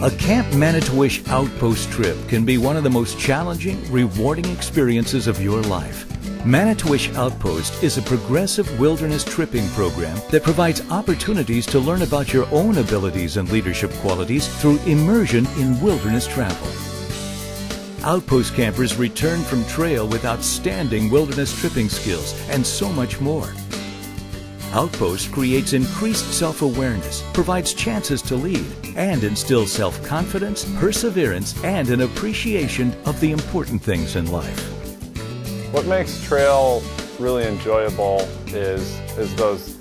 A Camp Manito-wish Outpost trip can be one of the most challenging, rewarding experiences of your life. Manito-wish Outpost is a progressive wilderness tripping program that provides opportunities to learn about your own abilities and leadership qualities through immersion in wilderness travel. Outpost campers return from trail with outstanding wilderness tripping skills and so much more. Outpost creates increased self-awareness, provides chances to lead, and instills self-confidence, perseverance, and an appreciation of the important things in life. What makes trail really enjoyable is those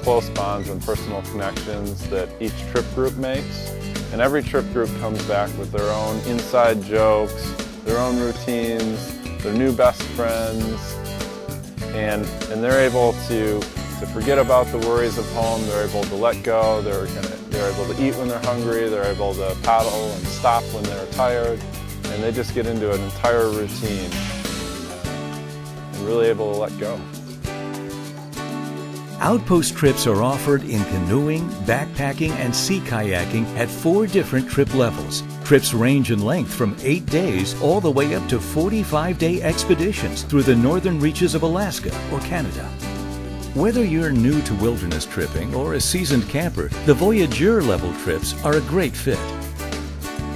close bonds and personal connections that each trip group makes. And every trip group comes back with their own inside jokes, their own routines, their new best friends, and they're able to forget about the worries of home. They're able to let go. They're able to eat when they're hungry. They're able to paddle and stop when they're tired, and they just get into an entire routine and really able to let go. Outpost trips are offered in canoeing, backpacking, and sea kayaking at 4 different trip levels. Trips range in length from 8 days all the way up to 45-day expeditions through the northern reaches of Alaska or Canada. Whether you're new to wilderness tripping or a seasoned camper, the Voyageur level trips are a great fit.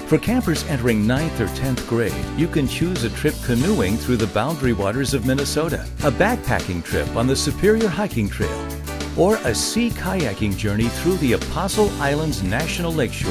For campers entering 9th or 10th grade, you can choose a trip canoeing through the boundary waters of Minnesota, a backpacking trip on the Superior Hiking Trail, or a sea kayaking journey through the Apostle Islands National Lakeshore.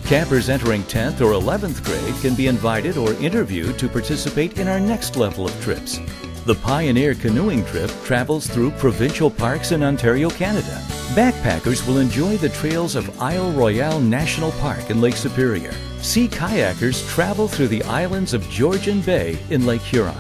Campers entering 10th or 11th grade can be invited or interviewed to participate in our next level of trips. The Pioneer Canoeing Trip travels through provincial parks in Ontario, Canada. Backpackers will enjoy the trails of Isle Royale National Park in Lake Superior. Sea kayakers travel through the islands of Georgian Bay in Lake Huron.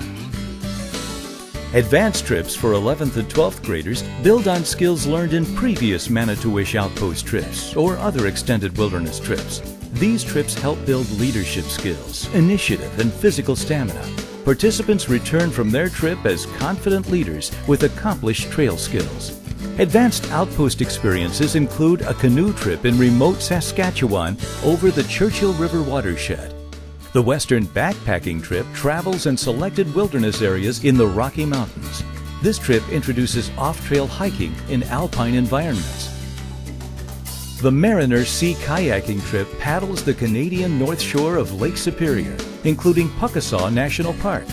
Advanced trips for 11th and 12th graders build on skills learned in previous Manito-wish Outpost trips or other extended wilderness trips. These trips help build leadership skills, initiative, and physical stamina. Participants return from their trip as confident leaders with accomplished trail skills. Advanced Outpost experiences include a canoe trip in remote Saskatchewan over the Churchill River watershed. The Western Backpacking Trip travels in selected wilderness areas in the Rocky Mountains. This trip introduces off-trail hiking in alpine environments. The Mariner Sea Kayaking Trip paddles the Canadian North Shore of Lake Superior, including Puckasaw National Park.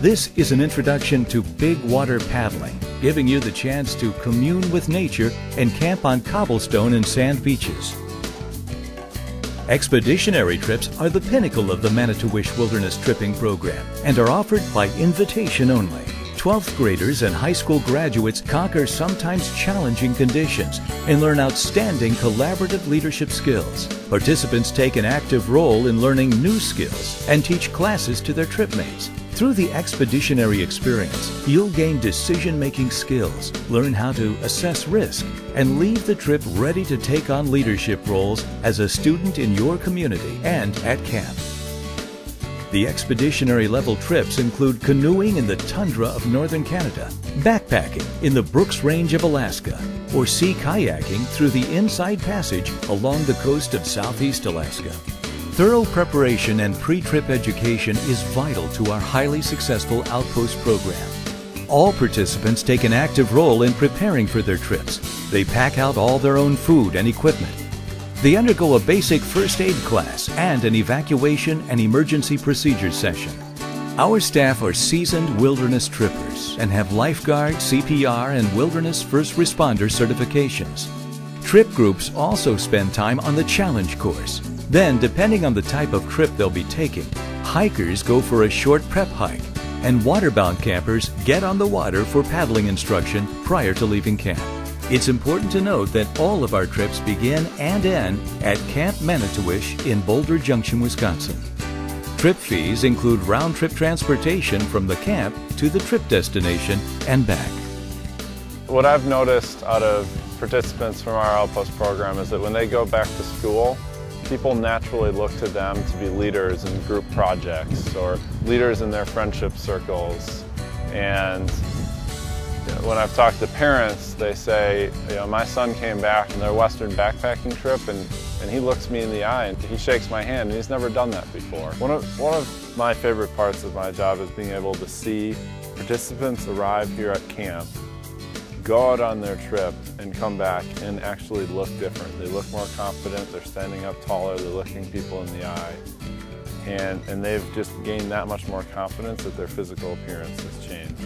This is an introduction to big water paddling, giving you the chance to commune with nature and camp on cobblestone and sand beaches. Expeditionary trips are the pinnacle of the Manito-wish Wilderness Tripping Program and are offered by invitation only. 12th graders and high school graduates conquer sometimes challenging conditions and learn outstanding collaborative leadership skills. Participants take an active role in learning new skills and teach classes to their tripmates. Through the expeditionary experience, you'll gain decision-making skills, learn how to assess risk, and leave the trip ready to take on leadership roles as a student in your community and at camp. The expeditionary level trips include canoeing in the tundra of northern Canada, backpacking in the Brooks Range of Alaska, or sea kayaking through the Inside Passage along the coast of southeast Alaska. Thorough preparation and pre-trip education is vital to our highly successful Outpost program. All participants take an active role in preparing for their trips. They pack out all their own food and equipment. They undergo a basic first aid class and an evacuation and emergency procedures session. Our staff are seasoned wilderness trippers and have lifeguard, CPR, and wilderness first responder certifications. Trip groups also spend time on the challenge course. Then, depending on the type of trip they'll be taking, hikers go for a short prep hike, and waterbound campers get on the water for paddling instruction prior to leaving camp. It's important to note that all of our trips begin and end at Camp Manito-wish in Boulder Junction, Wisconsin. Trip fees include round-trip transportation from the camp to the trip destination and back. What I've noticed out of participants from our Outpost program is that when they go back to school, people naturally look to them to be leaders in group projects or leaders in their friendship circles. And When I've talked to parents, they say, you know, my son came back from their Western backpacking trip and he looks me in the eye and he shakes my hand, and he's never done that before. One of my favorite parts of my job is being able to see participants arrive here at camp, go out on their trip, and come back and actually look different. They look more confident, they're standing up taller, they're looking people in the eye, and they've just gained that much more confidence that their physical appearance has changed.